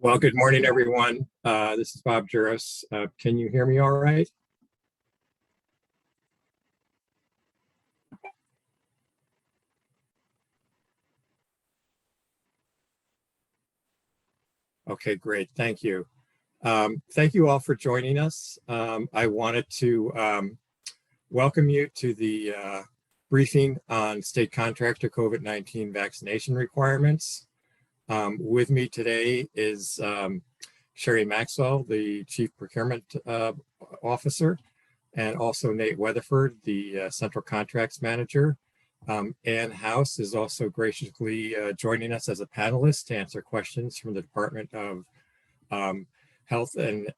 Well, good morning, everyone. This is Bob Juris. Can you hear me all right? Okay, great. Thank you. Thank you all for joining us. I wanted to welcome you to the briefing on state contractor COVID-19 vaccination requirements. With me today is Sherry Maxwell, the Chief Procurement Officer, and also Nate Weatherford, the Central Contracts Manager. Ann House is also graciously joining us as a panelist to answer questions from the Department of Health and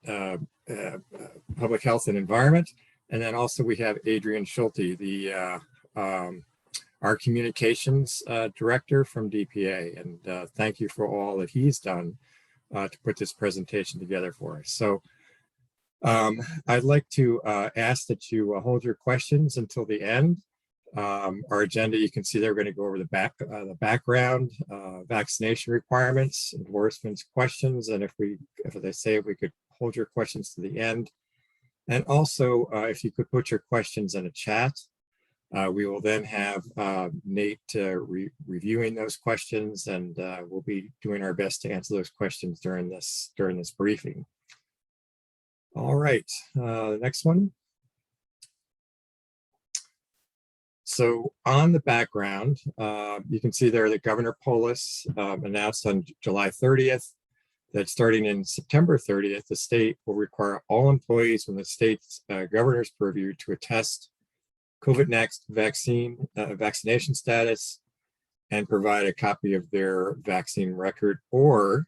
Public Health and Environment. And then also we have Adrian Schulte, our communications director from DPA. And thank you for all that he's done to put this presentation together for us. So I'd like to ask that you hold your questions until the end. Our agenda, you can see they're going to go over the background, vaccination requirements, endorsements, questions, and if they say we could hold your questions to the end. And also, if you could put your questions in a chat, we will then have Nate reviewing those questions, and we'll be doing our best to answer those questions during this briefing. All right, next one. So on the background, you can see there that Governor Polis announced on July 30th that starting in September 30th, the state will require all employees from the state's governor's purview to attest COVID-19 vaccination status and provide a copy of their vaccine record, or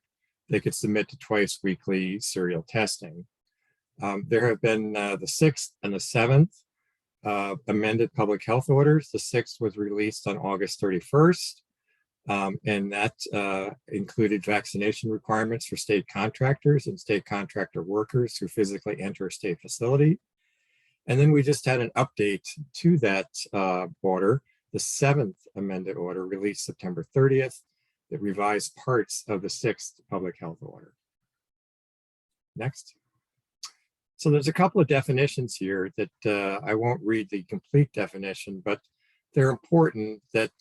they could submit to twice weekly serial testing. There have been the 6th and the 7th amended public health orders. The 6th was released on August 31st, and that included vaccination requirements for state contractors and state contractor workers who physically enter a state facility. And then we just had an update to that order, the 7th amended order released September 30th that revised parts of the 6th public health order. Next. So there's a couple of definitions here that I won't read the complete definition, but they're important that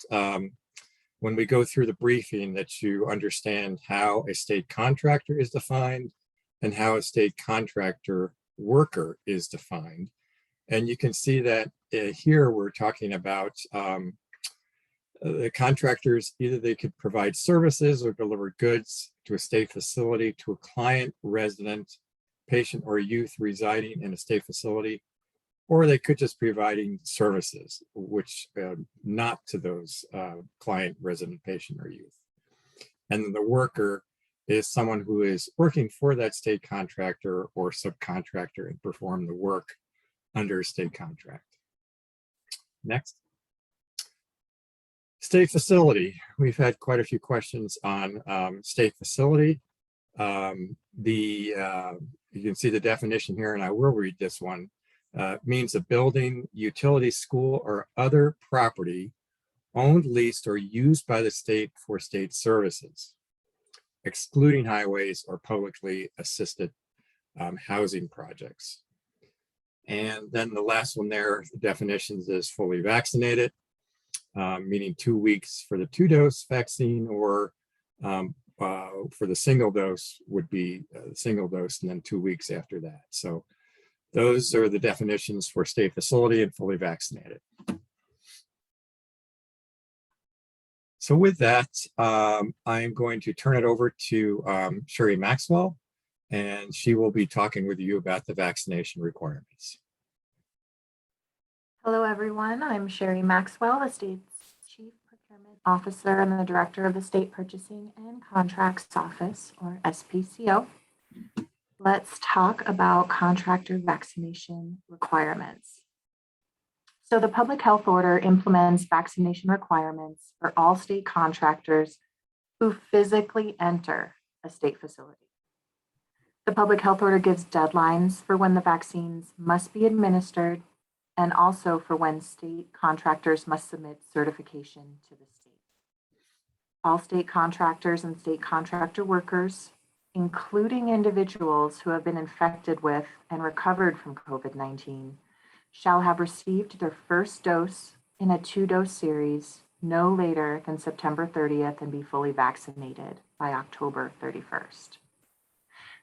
when we go through the briefing that you understand how a state contractor is defined and how a state contractor worker is defined. And you can see that here we're talking about the contractors, either they could provide services or deliver goods to a state facility, to a client, resident, patient, or youth residing in a state facility, or they could just be providing services, which not to those client, resident, patient, or youth. And then the worker is someone who is working for that state contractor or subcontractor and perform the work under a state contract. Next. State facility. We've had quite a few questions on state facility. You can see the definition here, and I will read this one. Means a building, utility, school, or other property owned, leased, or used by the state for state services, excluding highways or publicly assisted housing projects. And then the last one there, the definitions is fully vaccinated, meaning 2 weeks for the 2-dose vaccine, or for the single dose would be single dose and then 2 weeks after that. So those are the definitions for state facility and fully vaccinated. So with that, I'm going to turn it over to Sherry Maxwell, and she will be talking with you about the vaccination requirements. Hello, everyone. I'm Sherry Maxwell, the state's Chief Procurement Officer and the Director of the State Purchasing and Contracts Office, or SPCO. Let's talk about contractor vaccination requirements. So the public health order implements vaccination requirements for all state contractors who physically enter a state facility. The public health order gives deadlines for when the vaccines must be administered and also for when state contractors must submit certification to the state. All state contractors and state contractor workers including individuals who have been infected with and recovered from COVID-19, shall have received their first dose in a 2-dose series no later than September 30th and be fully vaccinated by October 31st.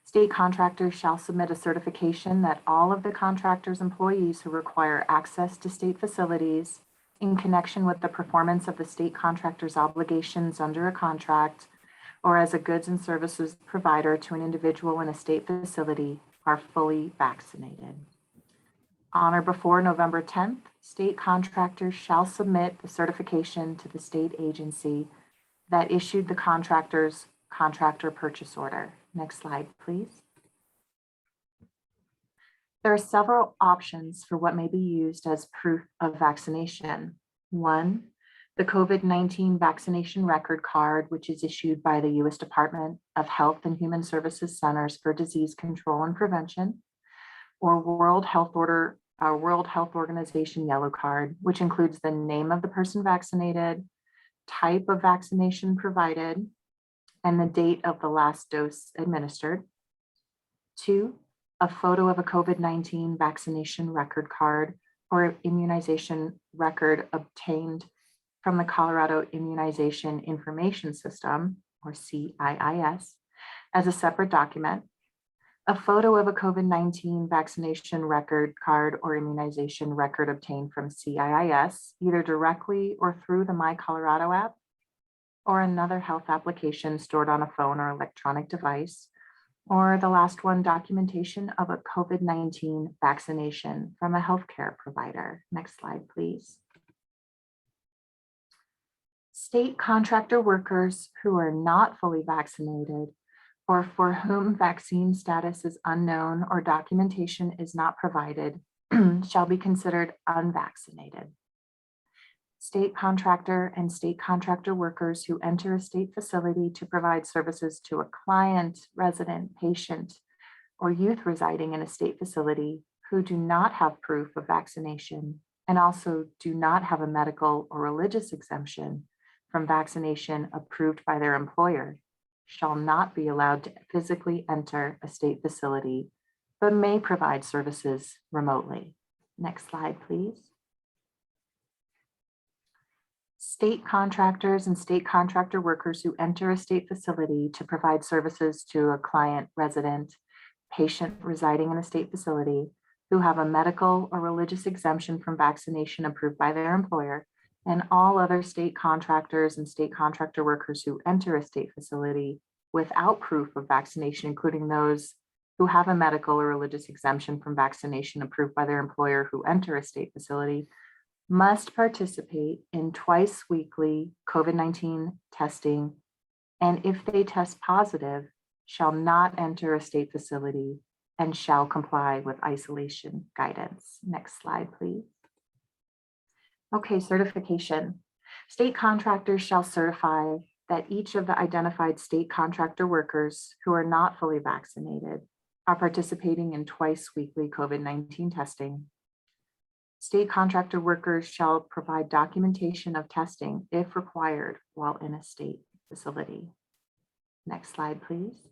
State contractors shall submit a certification that all of the contractor's employees who require access to state facilities in connection with the performance of the state contractor's obligations under a contract or as a goods and services provider to an individual in a state facility are fully vaccinated. On or before November 10th, state contractors shall submit the certification to the state agency that issued the contractor's contractor purchase order. Next slide, please. There are several options for what may be used as proof of vaccination. One, the COVID-19 vaccination record card, which is issued by the U.S. Department of Health and Human Services Centers for Disease Control and Prevention, or World Health Organization yellow card, which includes the name of the person vaccinated, type of vaccination provided, and the date of the last dose administered. Two, a photo of a COVID-19 vaccination record card or immunization record obtained from the Colorado Immunization Information System, or CIIS, as a separate document. A photo of a COVID-19 vaccination record card or immunization record obtained from CIIS, either directly or through the My Colorado app, or another health application stored on a phone or electronic device, or the last one, documentation of a COVID-19 vaccination from a healthcare provider. Next slide, please. State contractor workers who are not fully vaccinated or for whom vaccine status is unknown or documentation is not provided shall be considered unvaccinated. State contractor and state contractor workers who enter a state facility to provide services to a client, resident, patient, or youth residing in a state facility who do not have proof of vaccination and also do not have a medical or religious exemption from vaccination approved by their employer shall not be allowed to physically enter a state facility, but may provide services remotely. Next slide, please. State contractors and state contractor workers who enter a state facility to provide services to a client, resident, patient residing in a state facility who have a medical or religious exemption from vaccination approved by their employer, and all other state contractors and state contractor workers who enter a state facility without proof of vaccination, including those who have a medical or religious exemption from vaccination approved by their employer who enter a state facility, must participate in twice weekly COVID-19 testing, and if they test positive, shall not enter a state facility and shall comply with isolation guidance. Next slide, please. Okay, certification. State contractors shall certify that each of the identified state contractor workers who are not fully vaccinated are participating in twice weekly COVID-19 testing. State contractor workers shall provide documentation of testing if required while in a state facility. Next slide, please.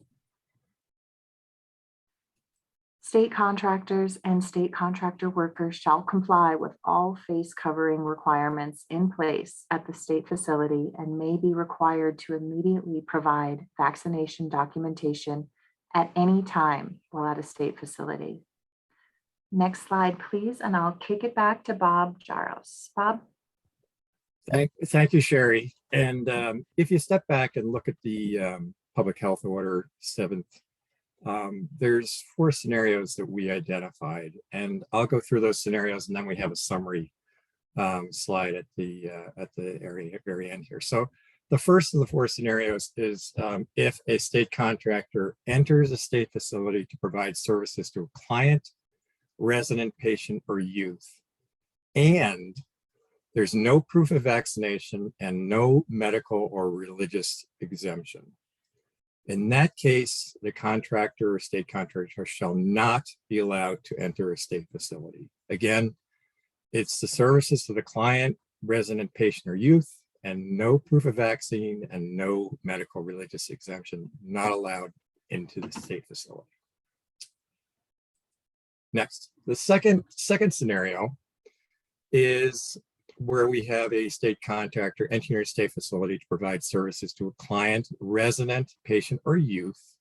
State contractors and state contractor workers shall comply with all face covering requirements in place at the state facility and may be required to immediately provide vaccination documentation at any time while at a state facility. Next slide, please, and I'll kick it back to Bob Jaros. Bob? Thank you, Sherry. And if you step back and look at the Public Health Order 7th, there's 4 scenarios that we identified, and I'll go through those scenarios, and then we have a summary slide at the very end here. So the first of the 4 scenarios is if a state contractor enters a state facility to provide services to a client, resident, patient, or youth, and there's no proof of vaccination and no medical or religious exemption. In that case, the contractor or state contractor shall not be allowed to enter a state facility. Again, it's the services to the client, resident, patient, or youth, and no proof of vaccine and no medical religious exemption, not allowed into the state facility. Next, the second scenario is where we have a state contractor entering a state facility to provide services to a client, resident, patient, or youth,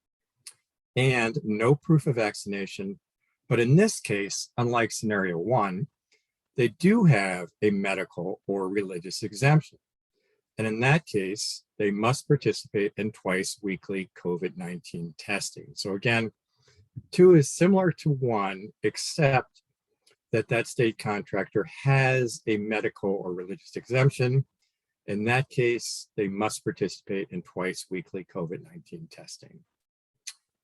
and no proof of vaccination. But in this case, unlike scenario one, they do have a medical or religious exemption. And in that case, they must participate in twice weekly COVID-19 testing. So again, two is similar to one, except that state contractor has a medical or religious exemption. In that case, they must participate in twice weekly COVID-19 testing.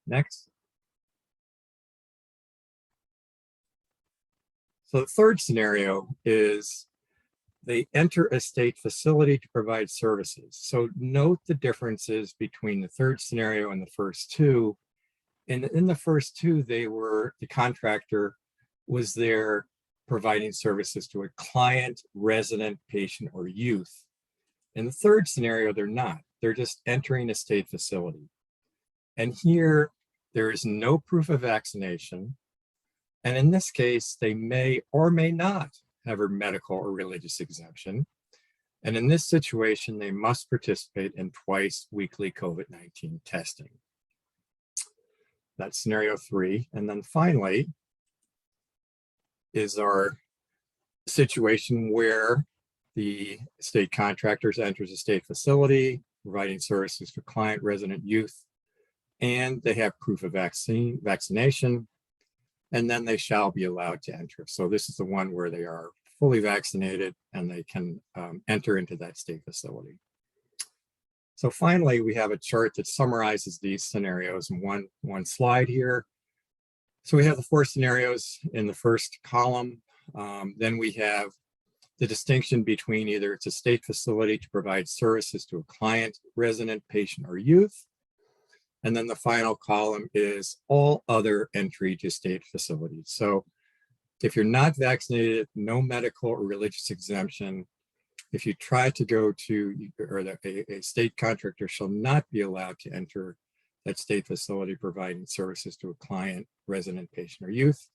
Next. So the third scenario is they enter a state facility to provide services. So note the differences between the third scenario and the first two. And in the first two, the contractor was there providing services to a client, resident, patient, or youth. In the third scenario, they're not. They're just entering a state facility. And here, there is no proof of vaccination. And in this case, they may or may not have a medical or religious exemption. And in this situation, they must participate in twice weekly COVID-19 testing. That's scenario three. And then finally is our situation where the state contractors enters a state facility, providing services to client, resident, youth, and they have proof of vaccination, and then they shall be allowed to enter. So this is the one where they are fully vaccinated and they can enter into that state facility. So finally, we have a chart that summarizes these scenarios in one slide here. So we have the four scenarios in the first column. Then we have the distinction between either it's a state facility to provide services to a client, resident, patient, or youth. And then the final column is all other entry to state facilities. So if you're not vaccinated, no medical or religious exemption, if you try to go to, or a state contractor shall not be allowed to enter that state facility providing services to a client, resident, patient, or youth.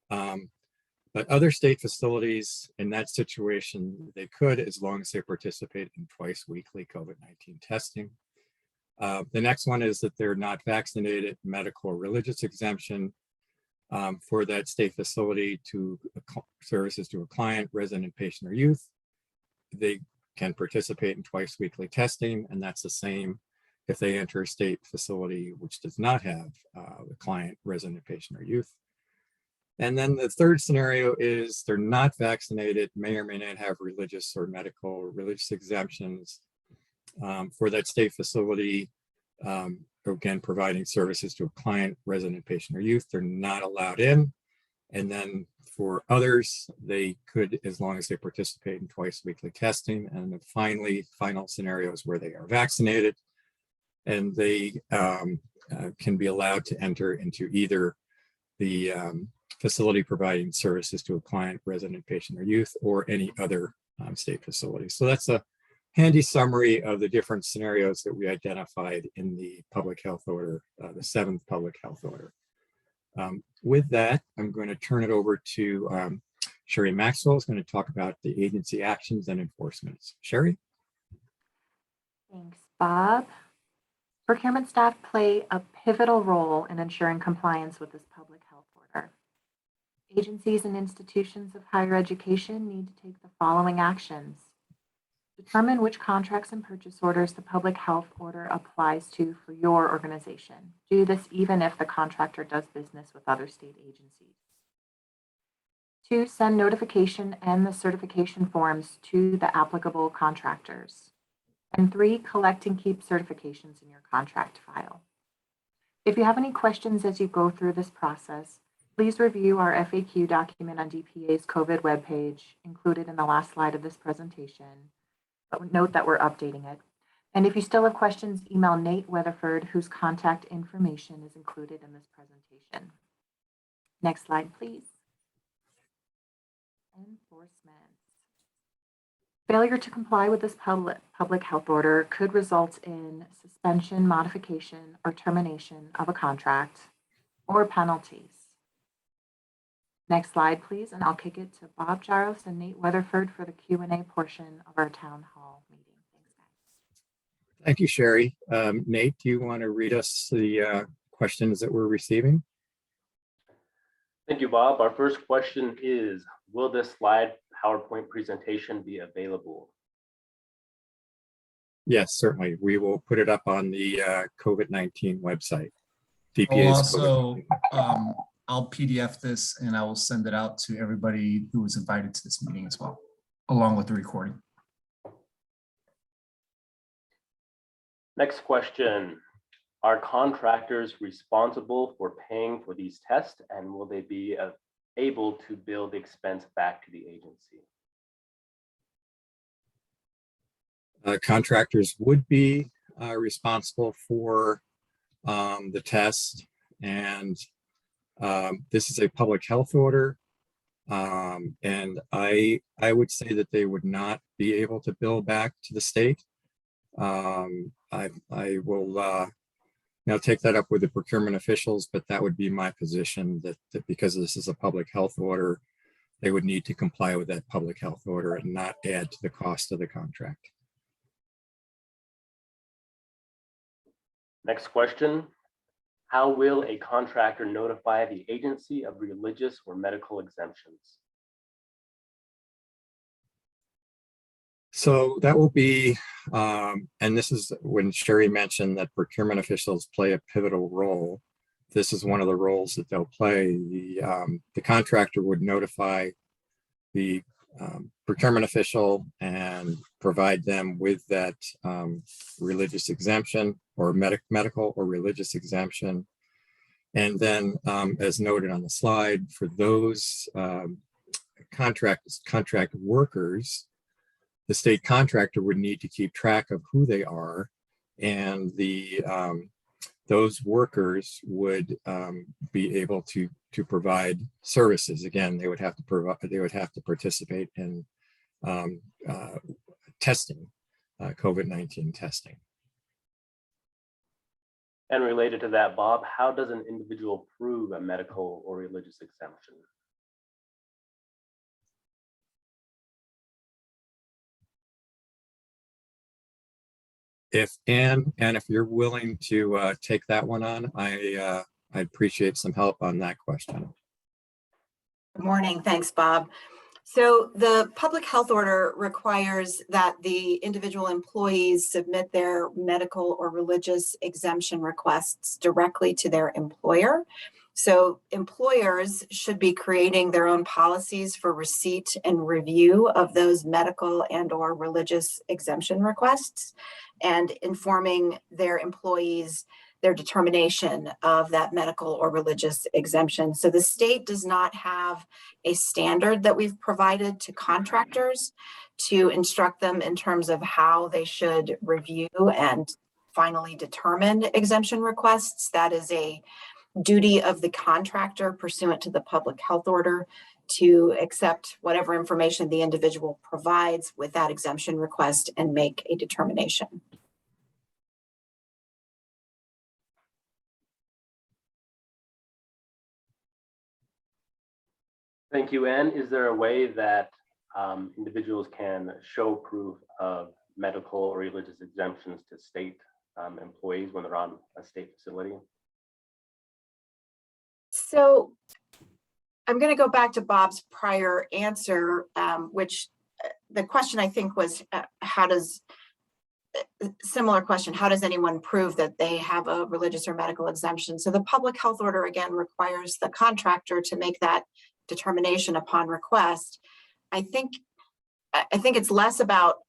But other state facilities in that situation, they could, as long as they participate in twice weekly COVID-19 testing. The next one is that they're not vaccinated, medical or religious exemption for that state facility to services to a client, resident, patient, or youth. They can participate in twice weekly testing, and that's the same if they enter a state facility which does not have the client, resident, patient, or youth. And then the third scenario is they're not vaccinated, may or may not have religious or medical or religious exemptions for that state facility. Again, providing services to a client, resident, patient, or youth, they're not allowed in. And then for others, they could, as long as they participate in twice weekly testing. And then finally, final scenarios where they are vaccinated and they can be allowed to enter into either the facility providing services to a client, resident, patient, or youth, or any other state facility. So that's a handy summary of the different scenarios that we identified in the public health order, the seventh public health order. With that, I'm going to turn it over to Sherry Maxwell, who's going to talk about the agency actions and enforcements. Sherry? Thanks, Bob. Procurement staff play a pivotal role in ensuring compliance with this public health order. Agencies and institutions of higher education need to take the following actions. Determine which contracts and purchase orders the public health order applies to for your organization. Do this even if the contractor does business with other state agencies. 2, send notification and the certification forms to the applicable contractors. And 3, collect and keep certifications in your contract file. If you have any questions as you go through this process, please review our FAQ document on DPA's COVID webpage included in the last slide of this presentation. But note that we're updating it. And if you still have questions, email Nate Weatherford, whose contact information is included in this presentation. Next slide, please. Enforcement. Failure to comply with this public health order could result in suspension, modification, or termination of a contract or penalties. Next slide, please, and I'll kick it to Bob Jaros and Nate Weatherford for the Q&A portion of our town hall meeting. Thanks, guys. Thank you, Sherry. Nate, do you want to read us the questions that we're receiving? Thank you, Bob. Our first question is, will this slide PowerPoint presentation be available? Yes, certainly. We will put it up on the COVID-19 website. I'll PDF this and I will send it out to everybody who was invited to this meeting as well, along with the recording. Next question. Are contractors responsible for paying for these tests, and will they be able to bill the expense back to the agency? Contractors would be responsible for the test, and this is a public health order, and I would say that they would not be able to bill back to the state. I will take that up with the procurement officials, but that would be my position, that because this is a public health order, they would need to comply with that public health order and not add to the cost of the contract. Next question. How will a contractor notify the agency of religious or medical exemptions? So that will be, and this is when Sherry mentioned that procurement officials play a pivotal role. This is one of the roles that they'll play. The contractor would notify the procurement official and provide them with that religious exemption or medical or religious exemption. And then, as noted on the slide, for those contract workers, the state contractor would need to keep track of who they are, and those workers would be able to provide services. Again, they would have to participate in testing, COVID-19 testing. And related to that, Bob, how does an individual prove a medical or religious exemption? If you're willing to take that one on, I'd appreciate some help on that question. Good morning. Thanks, Bob. So the public health order requires that the individual employees submit their medical or religious exemption requests directly to their employer. So employers should be creating their own policies for receipt and review of those medical and or religious exemption requests, and informing their employees their determination of that medical or religious exemption. So the state does not have a standard that we've provided to contractors to instruct them in terms of how they should review and finally determine exemption requests. That is a duty of the contractor pursuant to the public health order to accept whatever information the individual provides with that exemption request and make a determination. Thank you, Ann. Is there a way that individuals can show proof of medical or religious exemptions to state employees when they're on a state facility? So I'm going to go back to Bob's prior answer, which the question I think was, similar question, how does anyone prove that they have a religious or medical exemption? So the public health order, again, requires the contractor to make that determination upon request. I think it's less about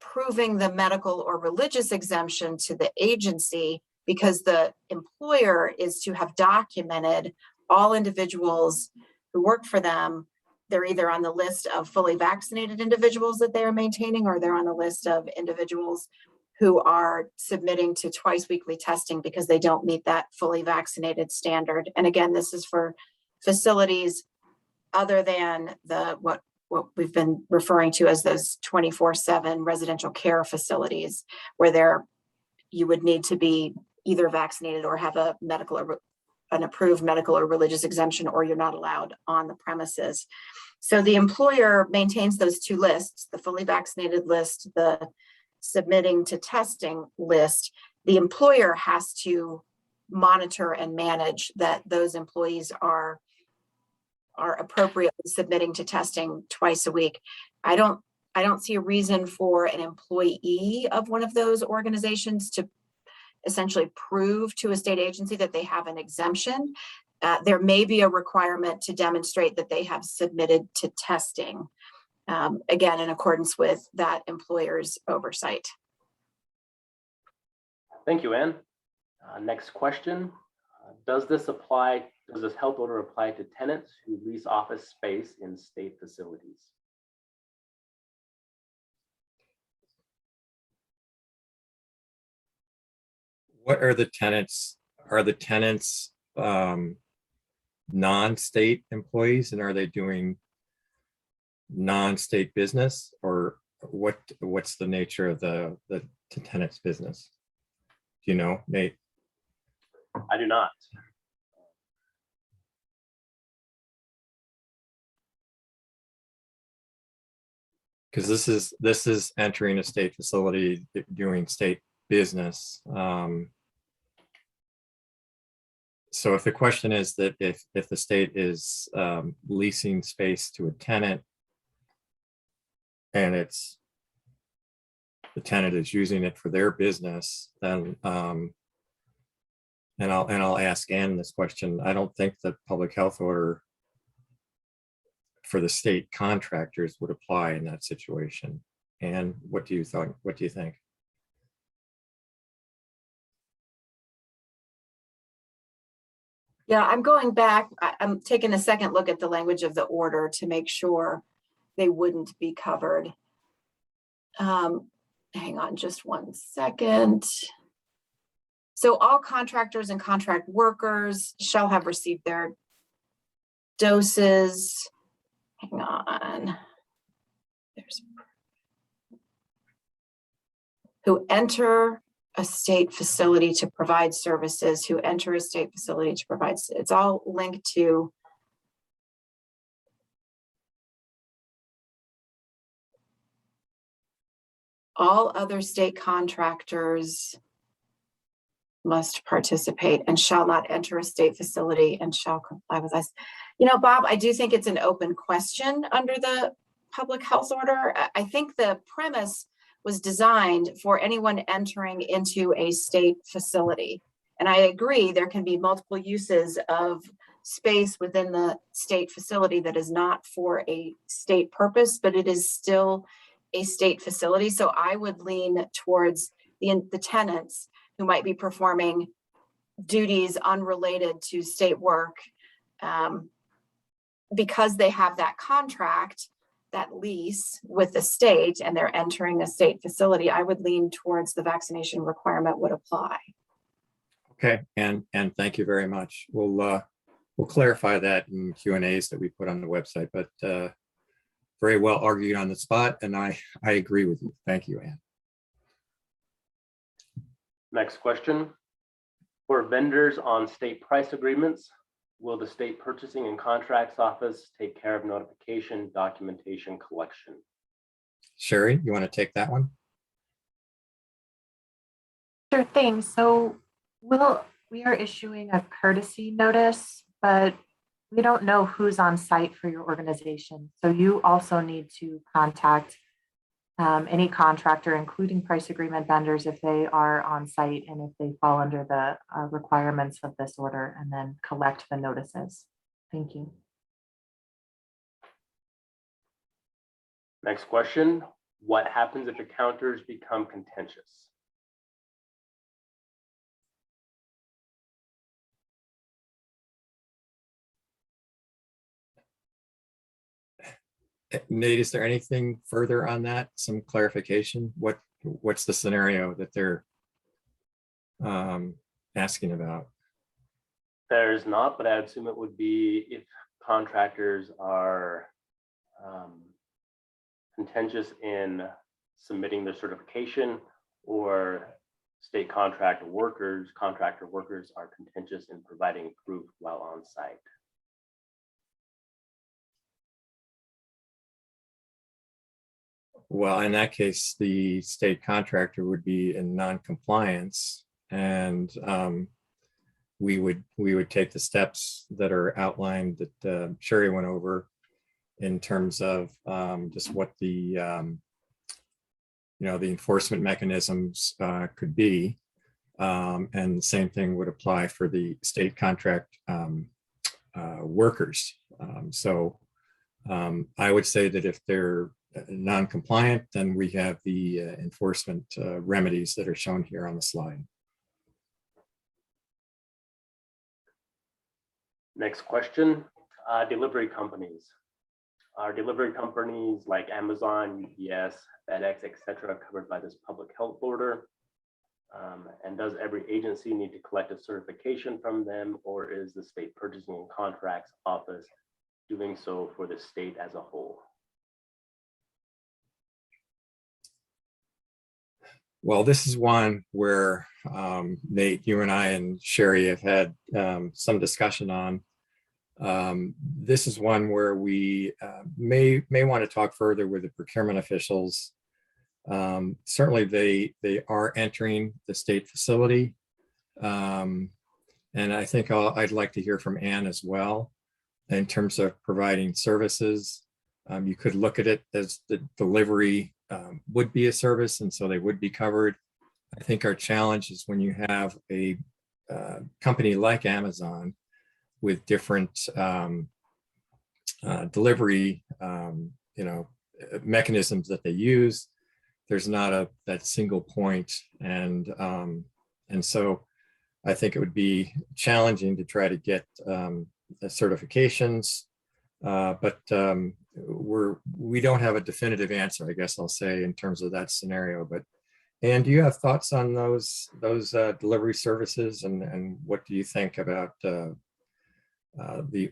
proving the medical or religious exemption to the agency, because the employer is to have documented all individuals who work for them. They're either on the list of fully vaccinated individuals that they are maintaining, or they're on the list of individuals who are submitting to twice weekly testing because they don't meet that fully vaccinated standard. And again, this is for facilities other than what what we've been referring to as those 24/7 residential care facilities, where you would need to be either vaccinated or have a medical or an approved medical or religious exemption, or you're not allowed on the premises. So the employer maintains those two lists, the fully vaccinated list, the submitting to testing list. The employer has to monitor and manage that those employees are appropriately submitting to testing twice a week. I don't see a reason for an employee of one of those organizations to essentially prove to a state agency that they have an exemption. There may be a requirement to demonstrate that they have submitted to testing, again, in accordance with that employer's oversight. Thank you, Ann. Next question. Does this health order apply to tenants who lease office space in state facilities? What are the tenants? Are the tenants non-state employees, and are they doing non-state business, or what's the nature of the tenant's business? Do you know, Nate? I do not. Because this is entering a state facility, doing state business. So if the question is that if the state is leasing space to a tenant, and the tenant is using it for their business, then and I'll ask Ann this question. I don't think the public health order for the state contractors would apply in that situation. And what do you think? What do you think? Yeah, I'm going back. I'm taking a second look at the language of the order to make sure they wouldn't be covered. Hang on just one second. So all contractors and contract workers shall have received their doses. Hang on. Who enter a state facility to provide services, who enter a state facility to provide, it's all linked to all other state contractors must participate and shall not enter a state facility and shall comply with us. You know, Bob, I do think it's an open question under the public health order. I think the premise was designed for anyone entering into a state facility. And I agree, there can be multiple uses of space within the state facility that is not for a state purpose, but it is still a state facility. So I would lean towards the tenants who might be performing duties unrelated to state work, because they have that contract, that lease with the state, and they're entering a state facility. I would lean towards the vaccination requirement would apply. Okay, and thank you very much. We'll clarify that in Q&As that we put on the website, but very well argued on the spot, and I agree with you. Thank you, Ann. Next question. For vendors on state price agreements, will the state purchasing and contracts office take care of notification, documentation, collection? Sherry, you want to take that one? Sure thing. So we are issuing a courtesy notice, but we don't know who's on site for your organization. So you also need to contact any contractor, including price agreement vendors, if they are on site and if they fall under the requirements of this order, and then collect the notices. Thank you. Next question. What happens if encounters become contentious? Nate, is there anything further on that? Some clarification? What's the scenario that they're asking about? There's not, but I assume it would be if contractors are contentious in submitting their certification, or state contractor workers are contentious in providing proof while on site? Well, in that case, the state contractor would be in non-compliance, and we would take the steps that are outlined that Sherry went over in terms of just what the the enforcement mechanisms could be, and the same thing would apply for the state contract workers. So I would say that if they're non-compliant, then we have the enforcement remedies that are shown here on the slide. Next question, delivery companies. Are delivery companies like Amazon, UPS, FedEx, etc. covered by this public health order? And does every agency need to collect a certification from them, or is the state purchasing and contracts office doing so for the state as a whole? Well, this is one where Nate, you and I and Sherry have had some discussion on. This is one where we may want to talk further with the procurement officials. Certainly they are entering the state facility. And I think I'd like to hear from Ann as well in terms of providing services. You could look at it as the delivery would be a service, and so they would be covered. I think our challenge is when you have a company like Amazon with different delivery mechanisms that they use, there's not that single point, and so I think it would be challenging to try to get certifications, but we don't have a definitive answer, I guess I'll say, in terms of that scenario. But Ann, do you have thoughts on those delivery services, and what do you think about the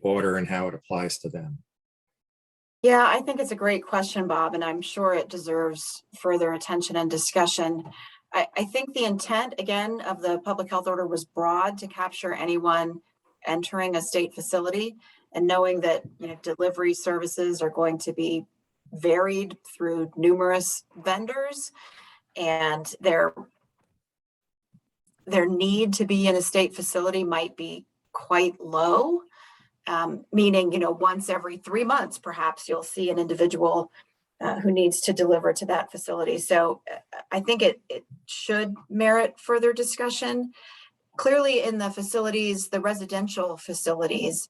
order and how it applies to them? Yeah, I think it's a great question, Bob, and I'm sure it deserves further attention and discussion. I think the intent, again, of the public health order was broad to capture anyone entering a state facility, and knowing that delivery services are going to be varied through numerous vendors, and their need to be in a state facility might be quite low, meaning once every 3 months perhaps you'll see an individual who needs to deliver to that facility. So I think it should merit further discussion. Clearly in the facilities, the residential facilities,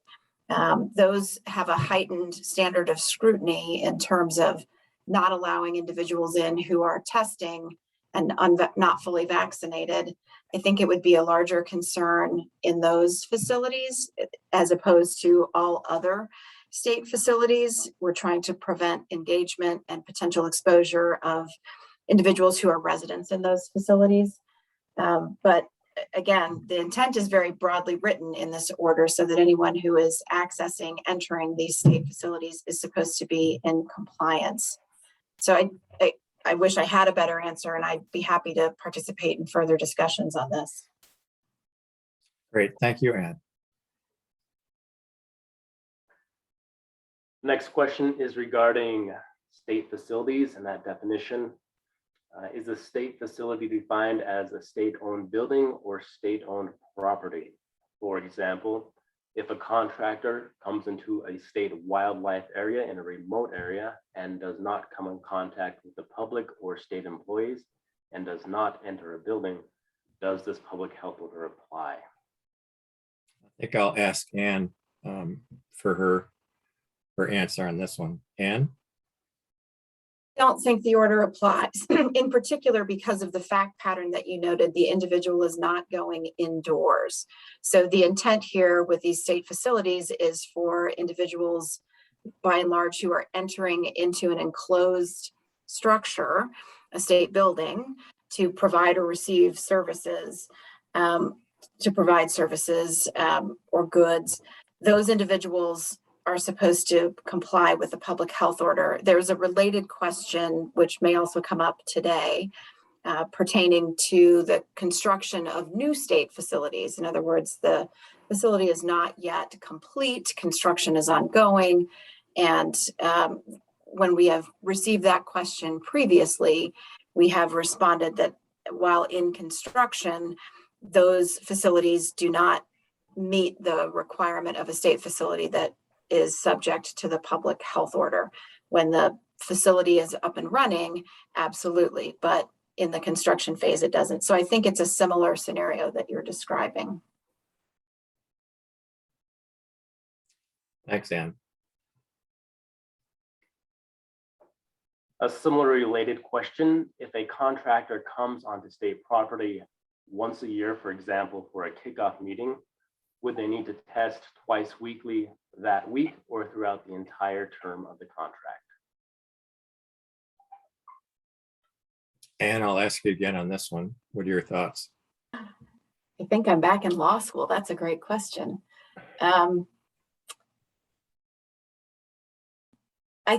those have a heightened standard of scrutiny in terms of not allowing individuals in who are testing and not fully vaccinated. I think it would be a larger concern in those facilities as opposed to all other state facilities. We're trying to prevent engagement and potential exposure of individuals who are residents in those facilities. But again, the intent is very broadly written in this order so that anyone who is entering these state facilities is supposed to be in compliance. So I wish I had a better answer, and I'd be happy to participate in further discussions on this. Great, thank you, Ann. Next question is regarding state facilities and that definition. Is a state facility defined as a state-owned building or state-owned property? For example, if a contractor comes into a state wildlife area in a remote area and does not come in contact with the public or state employees and does not enter a building, does this public health order apply? I think I'll ask Ann for her answer on this one. Ann? I don't think the order applies, in particular because of the fact pattern that you noted. The individual is not going indoors. So the intent here with these state facilities is for individuals, by and large, who are entering into an enclosed structure, a state building, to provide or receive services, or goods. Those individuals are supposed to comply with the public health order. There's a related question, which may also come up today, pertaining to the construction of new state facilities. In other words, the facility is not yet complete, construction is ongoing. And when we have received that question previously, we have responded that while in construction, those facilities do not meet the requirement of a state facility that is subject to the public health order. When the facility is up and running, absolutely, but in the construction phase, it doesn't. So I think it's a similar scenario that you're describing. Thanks, Ann. A similar related question, if a contractor comes onto state property once a year, for example, for a kickoff meeting, would they need to test twice weekly that week or throughout the entire term of the contract? Ann, I'll ask you again on this one. What are your thoughts? I think I'm back in law school. That's a great question. I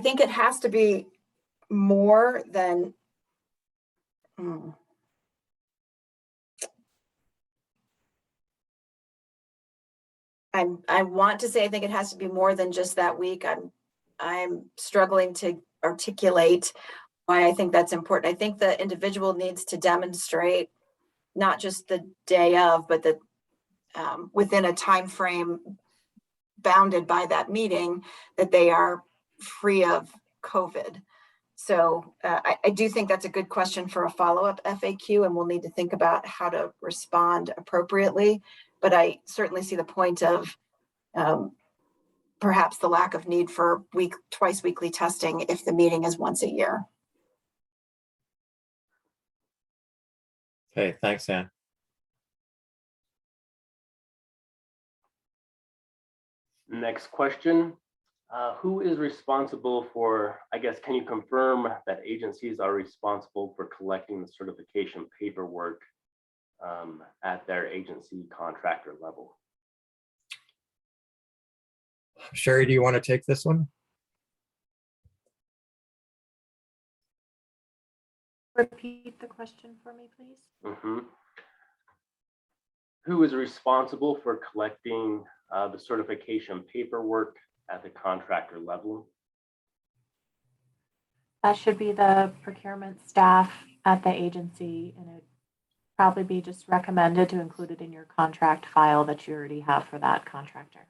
think it has to be more than, I want to say I think it has to be more than just that week. I'm struggling to articulate why I think that's important. I think the individual needs to demonstrate not just the day of, but that within a time frame bounded by that meeting, that they are free of COVID. So I do think that's a good question for a follow-up FAQ, and we'll need to think about how to respond appropriately. But I certainly see the point of perhaps the lack of need for twice weekly testing if the meeting is once a year. Okay, thanks, Ann. Next question. Who is responsible for, I guess, can you confirm that agencies are responsible for collecting the certification paperwork at their agency contractor level? Sherry, do you want to take this one? Repeat the question for me, please. Who is responsible for collecting the certification paperwork at the contractor level? That should be the procurement staff at the agency, and it'd probably be just recommended to include it in your contract file that you already have for that contractor.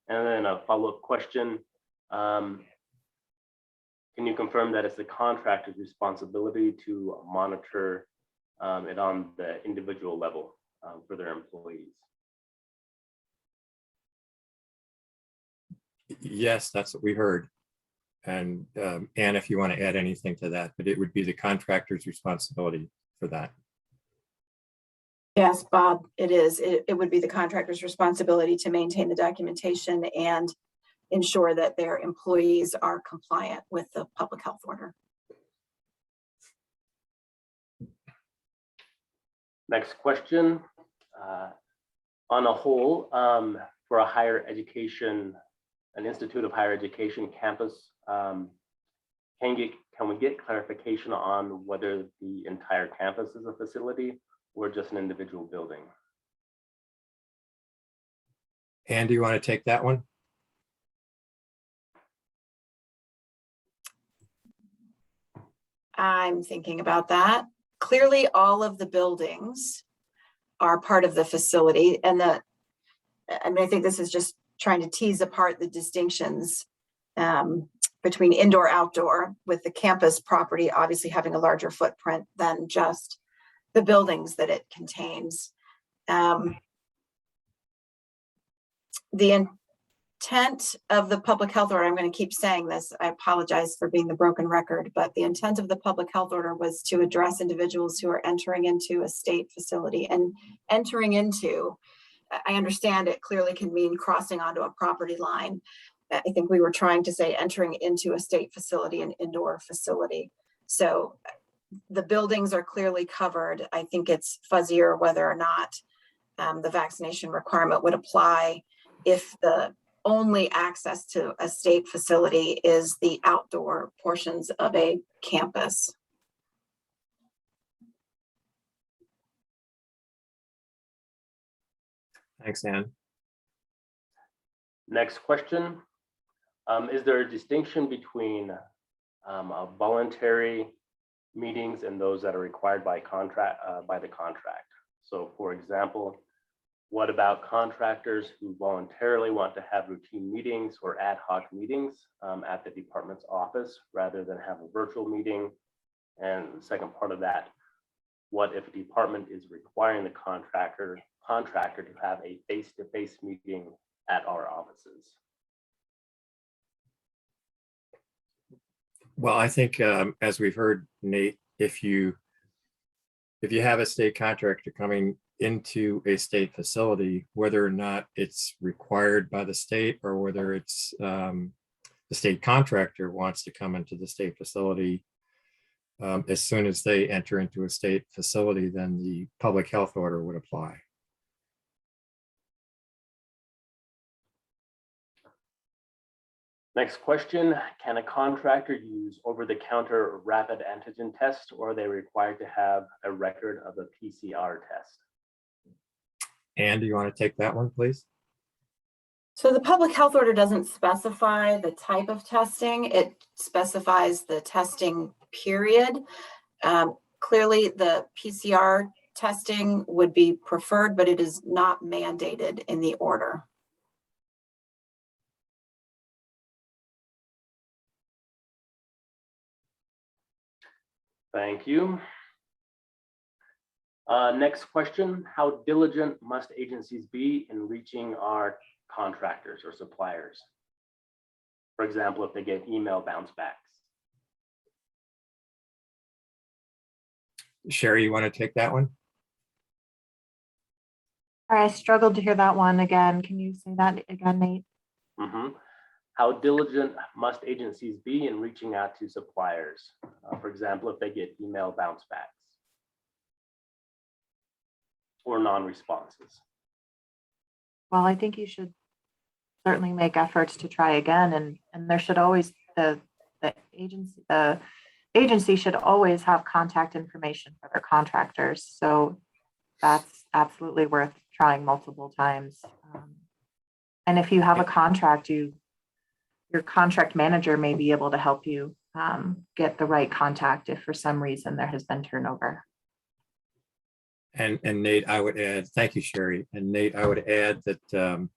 And then a follow-up question. Can you confirm that it's the contractor's responsibility to monitor it on the individual level for their employees? Yes, that's what we heard. And Ann, if you want to add anything to that, but it would be the contractor's responsibility for that. Yes, Bob, it is. It would be the contractor's responsibility to maintain the documentation and ensure that their employees are compliant with the public health order. Next question. On a whole, for a higher education, an institute of higher education campus, can we get clarification on whether the entire campus is a facility or just an individual building? Ann, do you want to take that one? I'm thinking about that. Clearly, all of the buildings are part of the facility, and I think this is just trying to tease apart the distinctions between indoor, outdoor, with the campus property obviously having a larger footprint than just the buildings that it contains. The intent of the public health order, I'm going to keep saying this, I apologize for being the broken record, but the intent of the public health order was to address individuals who are entering into a state facility. And entering into, I understand it clearly can mean crossing onto a property line. I think we were trying to say entering into a state facility, an indoor facility. So the buildings are clearly covered. I think it's fuzzier whether or not the vaccination requirement would apply if the only access to a state facility is the outdoor portions of a campus. Thanks, Ann. Next question. Is there a distinction between voluntary meetings and those that are required by contract, by the contract? So for example, what about contractors who voluntarily want to have routine meetings or ad hoc meetings at the department's office rather than have a virtual meeting? And the second part of that, what if a department is requiring the contractor to have a face-to-face meeting at our offices? Well, I think as we've heard, Nate, if you have a state contractor coming into a state facility, whether or not it's required by the state or whether it's the state contractor wants to come into the state facility, as soon as they enter into a state facility, then the public health order would apply. Next question, can a contractor use over-the-counter rapid antigen test, or are they required to have a record of a PCR test? Ann, do you want to take that one, please? So the public health order doesn't specify the type of testing. It specifies the testing period. Clearly, the PCR testing would be preferred, but it is not mandated in the order. Thank you. Next question, how diligent must agencies be in reaching our contractors or suppliers? For example, if they get email bounce backs. Sherry, you want to take that one? Sorry, I struggled to hear that one again. Can you say that again, Nate? How diligent must agencies be in reaching out to suppliers? For example, if they get email bounce backs or non-responses. Well, I think you should certainly make efforts to try again, and there should always the agency should always have contact information for their contractors. So that's absolutely worth trying multiple times. And if you have a contract, your contract manager may be able to help you get the right contact if for some reason there has been turnover. And Nate, I would add, thank you, Sherry. And Nate, I would add that to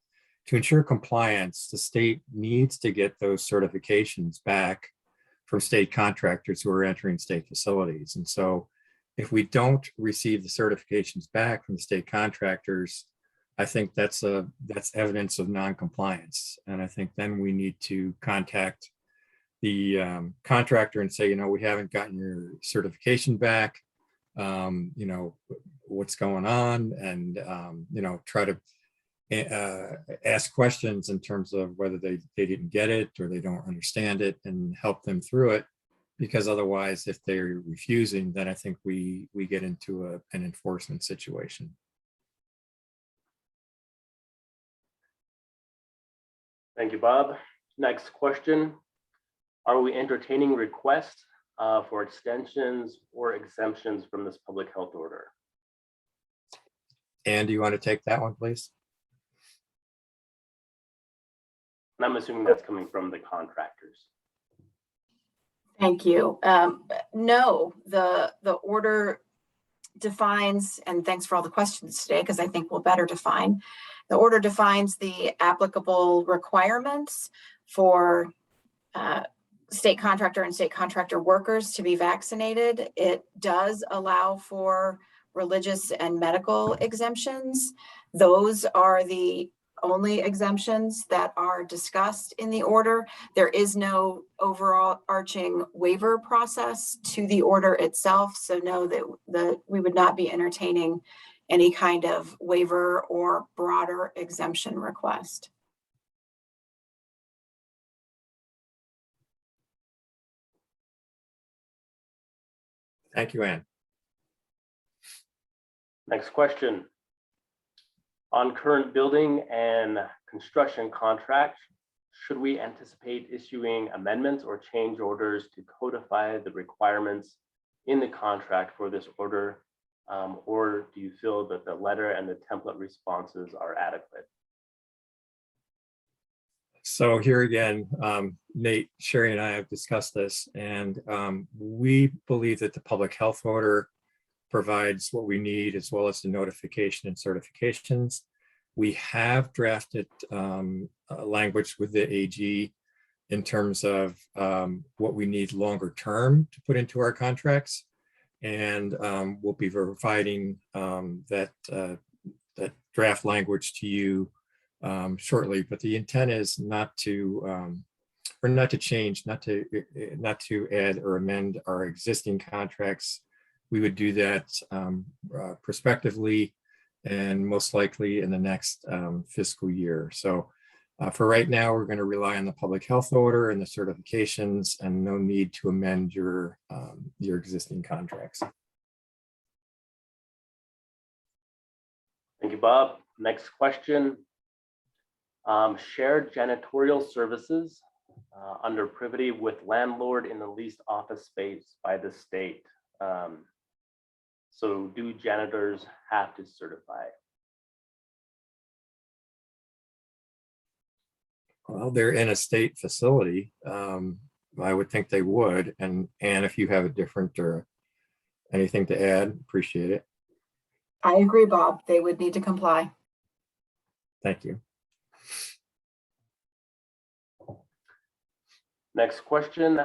ensure compliance, the state needs to get those certifications back from state contractors who are entering state facilities. And so if we don't receive the certifications back from the state contractors, I think that's evidence of non-compliance. And I think then we need to contact the contractor and say, we haven't gotten your certification back. What's going on, and try to ask questions in terms of whether they didn't get it or they don't understand it, and help them through it. Because otherwise, if they're refusing, then I think we get into an enforcement situation. Thank you, Bob. Next question. Are we entertaining requests for extensions or exemptions from this public health order? Ann, do you want to take that one, please? And I'm assuming that's coming from the contractors. Thank you. No, the order defines, and thanks for all the questions today, because I think we'll better define. The order defines the applicable requirements for state contractor and state contractor workers to be vaccinated. It does allow for religious and medical exemptions. Those are the only exemptions that are discussed in the order. There is no overall arching waiver process to the order itself. So no, that we would not be entertaining any kind of waiver or broader exemption request. Thank you, Ann. Next question. On current building and construction contract, should we anticipate issuing amendments or change orders to codify the requirements in the contract for this order? Or do you feel that the letter and the template responses are adequate? So here again, Nate, Sherry and I have discussed this, and we believe that the public health order provides what we need, as well as the notification and certifications. We have drafted language with the AG in terms of what we need longer term to put into our contracts. And we'll be providing that draft language to you shortly. But the intent is not to change, not to add or amend our existing contracts. We would do that prospectively and most likely in the next fiscal year. So for right now, we're going to rely on the public health order and the certifications, and no need to amend your existing contracts. Thank you, Bob. Next question. Shared janitorial services under privity with landlord in the leased office space by the state. So do janitors have to certify? Well, they're in a state facility. I would think they would. And if you have a different or anything to add, appreciate it. I agree, Bob. They would need to comply. Thank you. Next question.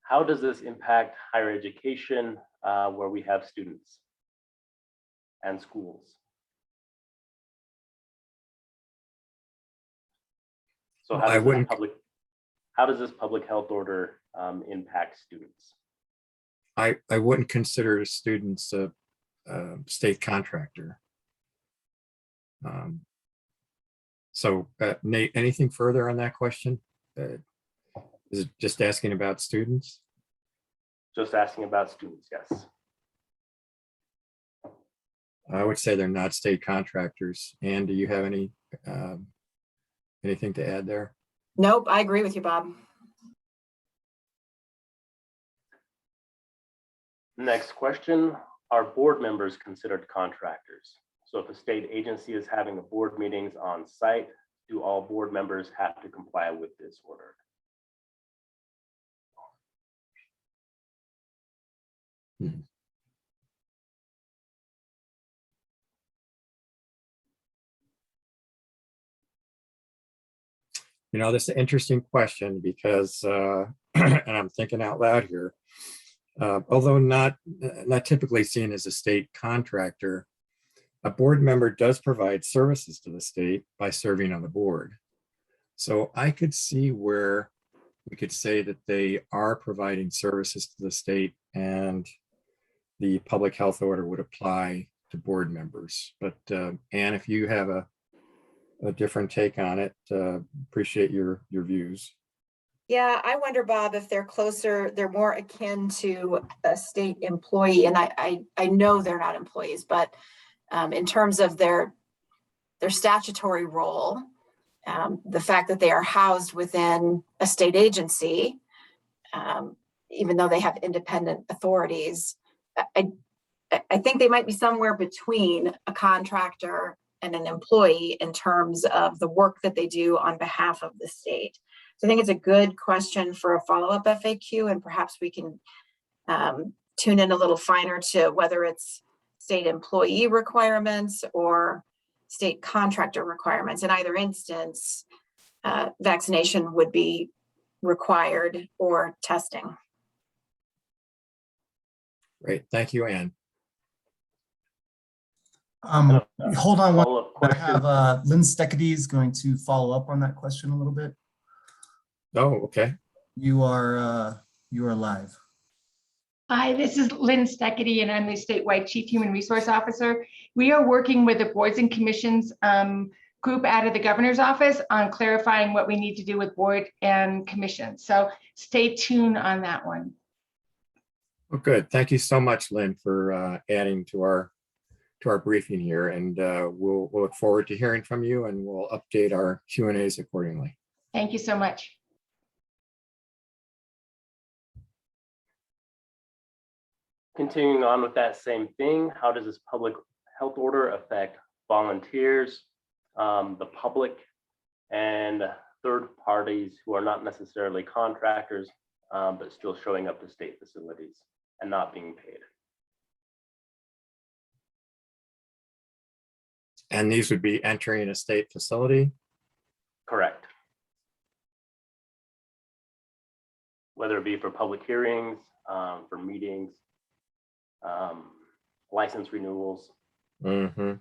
How does this impact higher education where we have students and schools? So how does this public health order impact students? I wouldn't consider students a state contractor. So Nate, anything further on that question? Is it just asking about students? Just asking about students, yes. I would say they're not state contractors. Ann, do you have anything to add there? Nope, I agree with you, Bob. Next question. Are board members considered contractors? So if a state agency is having a board meetings on site, do all board members have to comply with this order? You know, this is an interesting question because, and I'm thinking out loud here, although not typically seen as a state contractor, a board member does provide services to the state by serving on the board. So I could see where we could say that they are providing services to the state and the public health order would apply to board members. But Ann, if you have a different take on it, appreciate your views. Yeah, I wonder, Bob, if they're closer, they're more akin to a state employee. And I know they're not employees, but in terms of their statutory role, the fact that they are housed within a state agency, even though they have independent authorities, I think they might be somewhere between a contractor and an employee in terms of the work that they do on behalf of the state. So I think it's a good question for a follow-up FAQ, and perhaps we can tune in a little finer to whether it's state employee requirements or state contractor requirements. In either instance, vaccination would be required or testing. Great, thank you, Ann. Follow-up Hold on I question. have Lynn Steckedy is going to follow up on that question a little bit. Oh, okay. You are live. Hi, this is Lynn Steckedy, and I'm the statewide Chief Human Resource Officer. We are working with the boards and commissions group out of the governor's office on clarifying what we need to do with board and commission. So stay tuned on that one. Well, good. Thank you so much, Lynn, for adding to our our briefing here, and we'll look forward to hearing from you, and we'll update our Q&As accordingly. Thank you so much. Continuing on with that same thing, how does this public health order affect volunteers, the public, and third parties who are not necessarily contractors, but still showing up to state facilities and not being paid? And these would be entering a state facility? Correct. Whether it be for public hearings, for meetings, license renewals. Mm-hmm.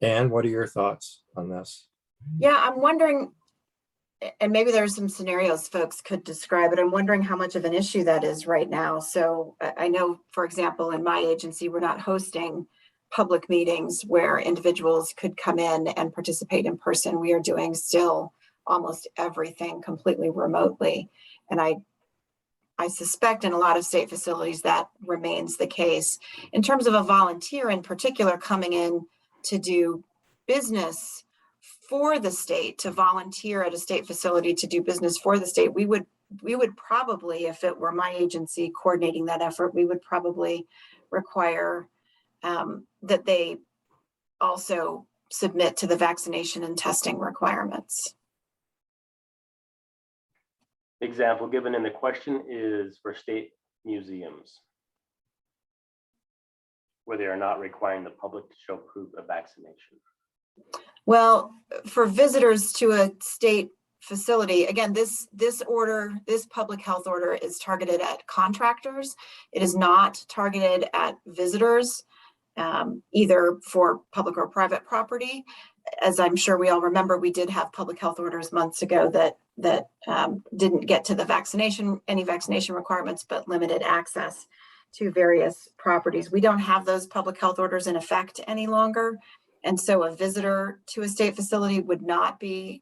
And what are your thoughts on this? Yeah, I'm wondering, and maybe there's some scenarios folks could describe it. I'm wondering how much of an issue that is right now. So I know, for example, in my agency, we're not hosting public meetings where individuals could come in and participate in person. We are doing still almost everything completely remotely. And I suspect in a lot of state facilities that remains the case. In terms of a volunteer in particular coming in to do business for the state, to volunteer at a state facility to do business for the state, we would probably, if it were my agency coordinating that effort, we would probably require that they also submit to the vaccination and testing requirements. Example given in the question is for state museums, where they are not requiring the public to show proof of vaccination. Well, for visitors to a state facility, again, this public health order is targeted at contractors. It is not targeted at visitors, either for public or private property. As I'm sure we all remember, we did have public health orders months ago that didn't get to any vaccination requirements, but limited access to various properties. We don't have those public health orders in effect any longer. And so a visitor to a state facility would not be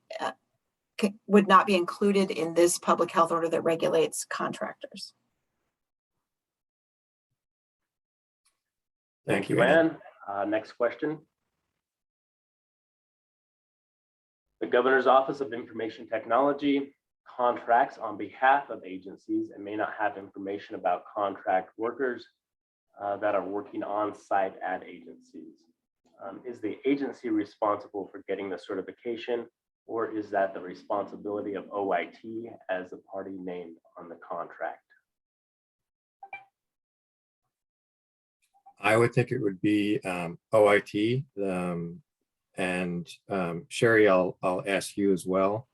included in this public health order that regulates contractors. Thank you, Ann. Next question. The Governor's Office of Information Technology contracts on behalf of agencies and may not have information about contract workers that are working on site at agencies. Is the agency responsible for getting the certification, or is that the responsibility of OIT as the party named on the contract? I would think it would be OIT, and Sherry, I'll ask you as well.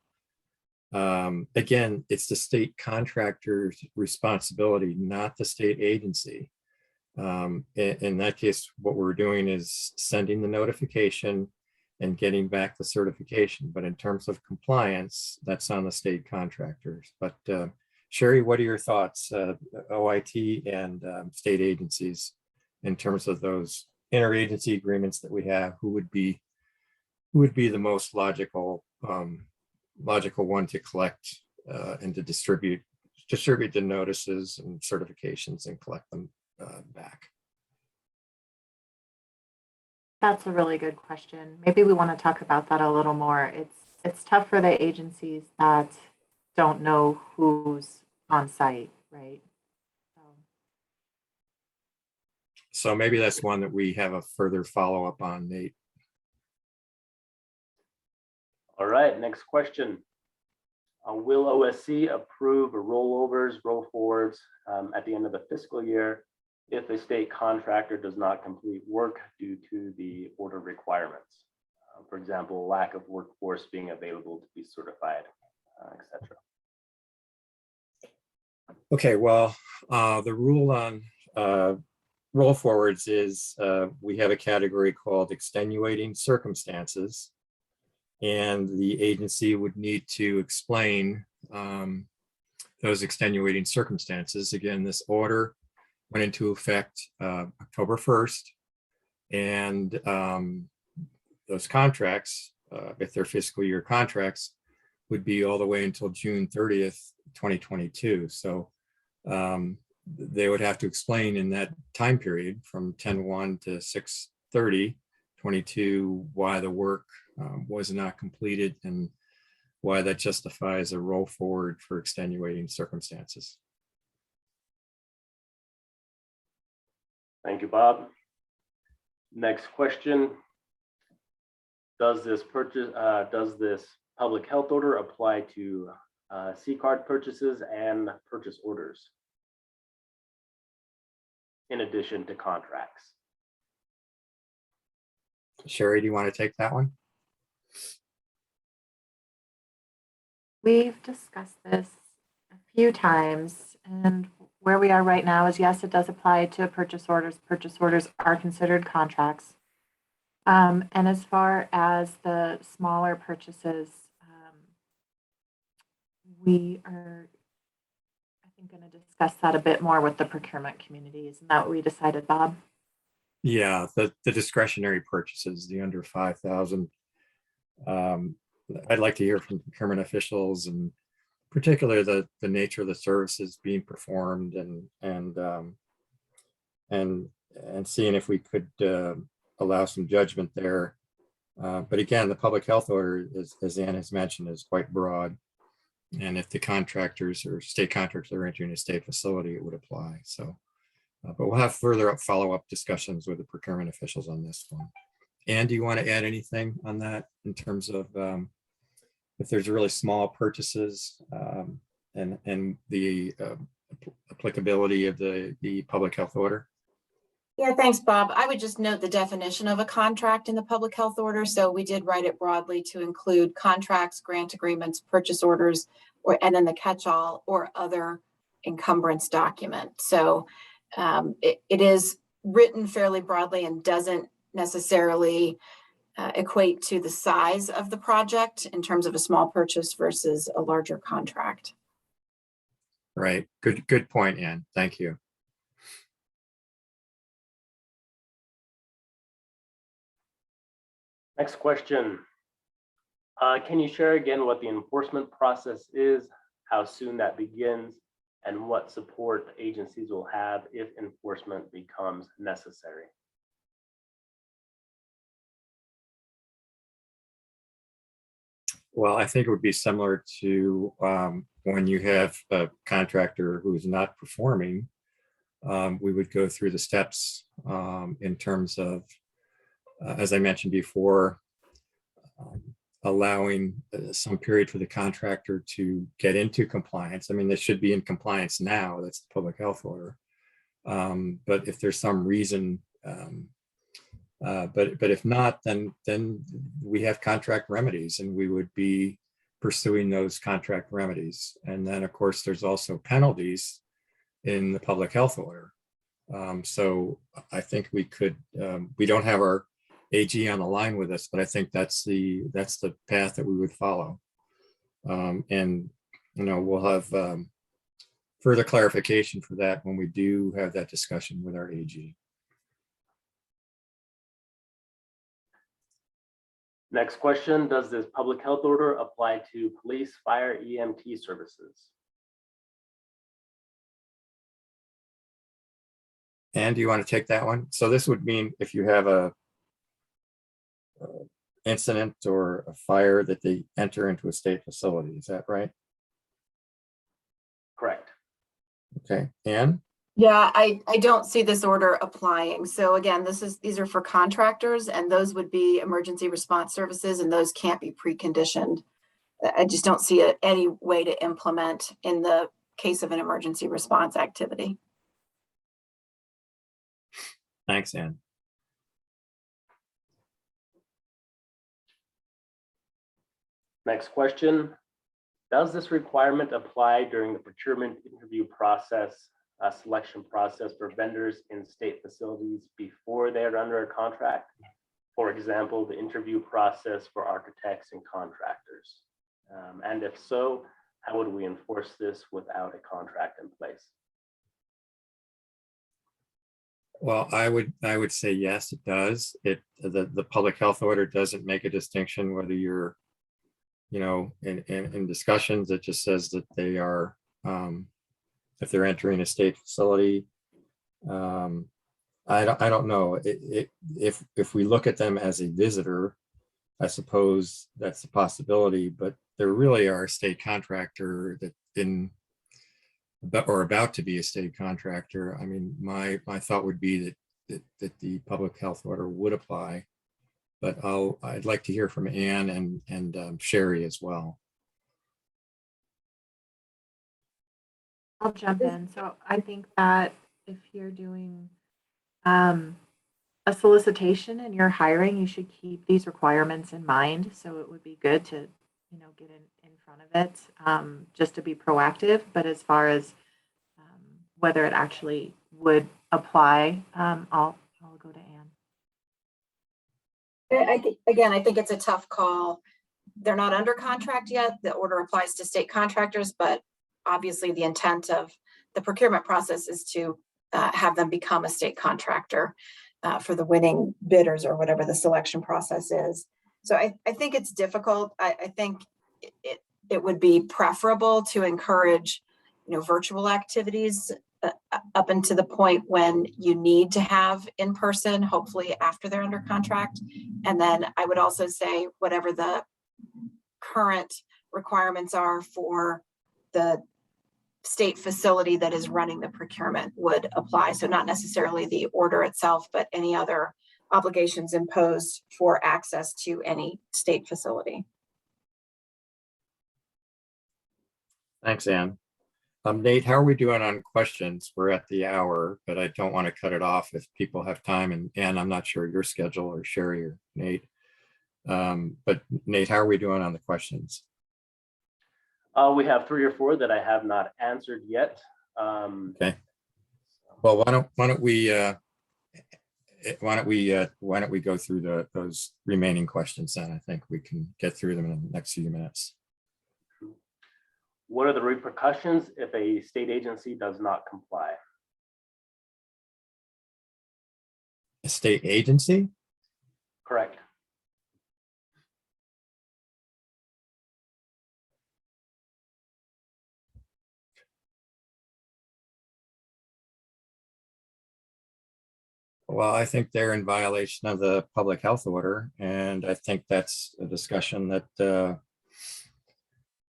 Again, it's the state contractor's responsibility, not the state agency. In that case, what we're doing is sending the notification and getting back the certification. But in terms of compliance, that's on the state contractors. But Sherry, what are your thoughts, OIT and state agencies, in terms of those interagency agreements that we have? Who would be the most logical one to collect and to distribute the notices and certifications and collect them back? That's a really good question. Maybe we want to talk about that a little more. It's tough for the agencies that don't know who's on site, right? So maybe that's one that we have a further follow-up on, Nate. All right, next question. Will OSC approve rollovers, roll forwards at the end of the fiscal year if a state contractor does not complete work due to the order requirements? For example, lack of workforce being available to be certified, etc. Okay, well, the rule on roll forwards is we have a category called extenuating circumstances, and the agency would need to explain those extenuating circumstances. Again, this order went into effect October 1st, and those contracts, if they're fiscal year contracts, would be all the way until June 30th, 2022. So they would have to explain in that time period from 10/1 to 30, 22, why the work was not completed and why that justifies a roll forward for extenuating circumstances. Thank you, Bob. Next question. Does this public health order apply to C-card purchases and purchase orders in addition to contracts? Sherry, do you want to take that one? We've discussed this a few times, and where we are right now is, yes, it does apply to purchase orders. Purchase orders are considered contracts. And as far as the smaller purchases, we are, I think, going to discuss that a bit more with the procurement community. Isn't that what we decided, Bob? Yeah, the discretionary purchases, the under 5,000. I'd like to hear from procurement officials, and particularly the nature of the services being performed, and seeing if we could allow some judgment there. But again, the public health order, as Ann has mentioned, is quite broad. And if the contractors or state contractors are entering a state facility, it would apply. So, but we'll have further follow-up discussions with the procurement officials on this one. Ann, do you want to add anything on that in terms of if there's really small purchases and the applicability of the public health order? Yeah, thanks, Bob. I would just note the definition of a contract in the public health order. So we did write it broadly to include contracts, grant agreements, purchase orders, and then the catch-all or other encumbrance document. So it is written fairly broadly and doesn't necessarily equate to the size of the project in terms of a small purchase versus a larger contract. Right. Good point, Ann. Thank you. Next question. Can you share again what the enforcement process is, how soon that begins, and what support agencies will have if enforcement becomes necessary? Well, I think it would be similar to when you have a contractor who's not performing. We would go through the steps in terms of, as I mentioned before, allowing some period for the contractor to get into compliance. I mean, they should be in compliance now. That's the public health order. But if there's some reason, but if not, then we have contract remedies, and we would be pursuing those contract remedies. And then, of course, there's also penalties in the public health order. So I think we could. We don't have our AG on the line with us, but I think that's the path that we would follow. And we'll have further clarification for that when we do have that discussion with our AG. Next question, does this public health order apply to police, fire, EMT services? And do you want to take that one? So this would mean if you have a incident or a fire that they enter into a state facility, is that right? Correct. Okay, Ann? Yeah, I don't see this order applying. So again, these are for contractors, and those would be emergency response services, and those can't be preconditioned. I just don't see any way to implement in the case of an emergency response activity. Thanks, Ann. Next question, does this requirement apply during the procurement interview process, selection process for vendors in state facilities before they're under a contract? For example, the interview process for architects and contractors. And if so, how would we enforce this without a contract in place? Well, I would say yes, it does. The public health order doesn't make a distinction whether you're, in discussions. It just says that they are, if they're entering a state facility, I don't know. If we look at them as a visitor, I suppose that's a possibility, but they really are a state contractor that or about to be a state contractor. I mean, my thought would be that the public health order would apply, but I'd like to hear from Ann and Sherry as well. I'll jump in. So I think that if you're doing a solicitation and you're hiring, you should keep these requirements in mind. So it would be good to, get in front of it, just to be proactive. But as far as whether it actually would apply, I'll go to Ann. I think it's a tough call. They're not under contract yet. The order applies to state contractors, but obviously the intent of the procurement process is to have them become a state contractor for the winning bidders or whatever the selection process is. So I think it's difficult. I think it would be preferable to encourage, virtual activities up until the point when you need to have in person, hopefully after they're under contract. And then I would also say whatever the current requirements are for the state facility that is running the procurement would apply. So not necessarily the order itself, but any other obligations imposed for access to any state facility. Thanks, Ann. Nate, how are we doing on questions? We're at the hour, but I don't want to cut it off if people have time. And Ann, I'm not sure your schedule, or Sherry or Nate. But Nate, how are we doing on the questions? We have 3 or 4 that I have not answered yet. Okay. Well, why don't we go through those remaining questions then? I think we can get through them in the next few minutes. What are the repercussions if a state agency does not comply? A state agency? Correct. Well, I think they're in violation of the public health order, and I think that's a discussion that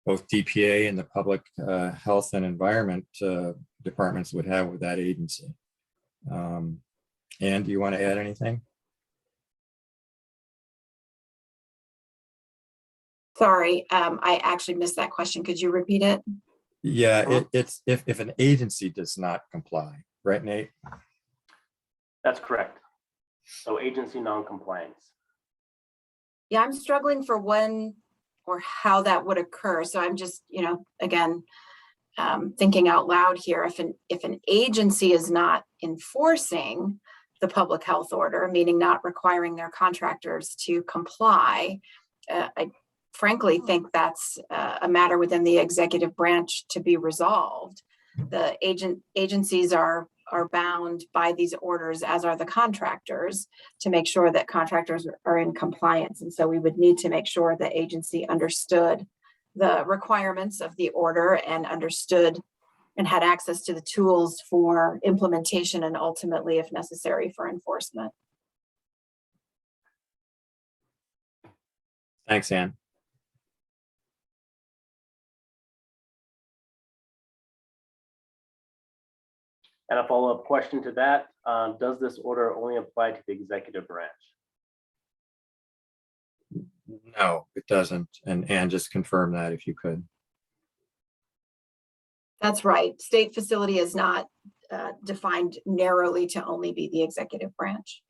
both DPA and the public health and environment departments would have with that agency. Ann, do you want to add anything? Sorry, I actually missed that question. Could you repeat it? Yeah, it's if an agency does not comply, right, Nate? That's correct. So agency non-compliance. Yeah, I'm struggling for when or how that would occur. So I'm just, again, thinking out loud here. If an agency is not enforcing the public health order, meaning not requiring their contractors to comply, I frankly think that's a matter within the executive branch to be resolved. The agencies are bound by these orders, as are the contractors, to make sure that contractors are in compliance. And so we would need to make sure the agency understood the requirements of the order and understood and had access to the tools for implementation and ultimately, if necessary, for enforcement. Thanks, Ann. And a follow-up question to that, does this order only apply to the executive branch? No, it doesn't. And Ann, just confirm that if you could. That's right. State facility is not defined narrowly to only be the executive branch.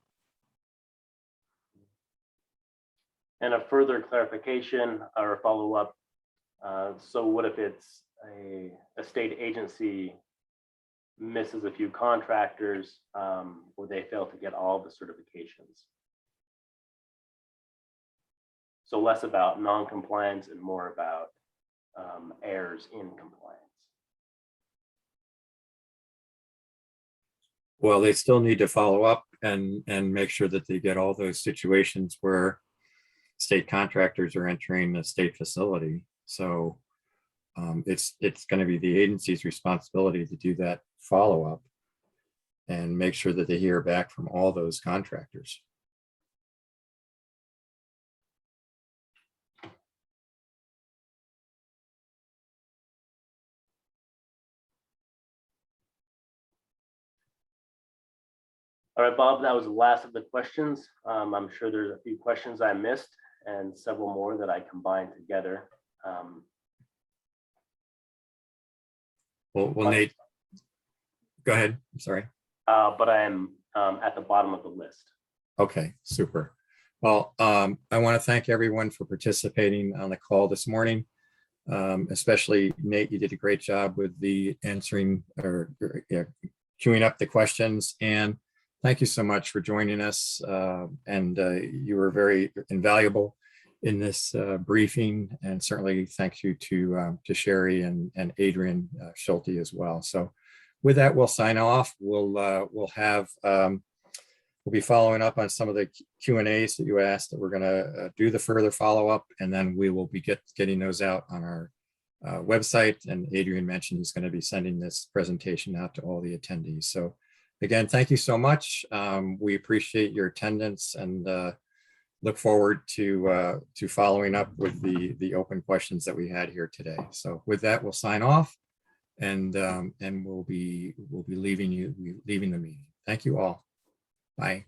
And a further clarification or follow-up. So what if it's a state agency misses a few contractors or they fail to get all the certifications? So less about non-compliance and more about errors in compliance. Well, they still need to follow up and make sure that they get all those situations where state contractors are entering the state facility. So it's going to be the agency's responsibility to do that follow-up. and make sure that they hear back from all those contractors. All right, Bob, that was the last of the questions. I'm sure there's a few questions I missed and several more that I combined together. Well, Nate, go ahead. I'm sorry. But I am at the bottom of the list. Okay, super. Well, I want to thank everyone for participating on the call this morning. Especially Nate, you did a great job with the answering or queuing up the questions. And thank you so much for joining us. You were very invaluable in this briefing. And certainly thank you to Sherry and Adrian Schulte as well. So with that, we'll sign off. We'll be following up on some of the Q&As that you asked that we're going to do the further follow-up, and then we will be getting those out on our website. And Adrian mentioned he's going to be sending this presentation out to all the attendees. So again, thank you so much. We appreciate your attendance and look forward to following up with the open questions that we had here today. So with that, we'll sign off, and we'll be leaving the meeting. Thank you all. Bye.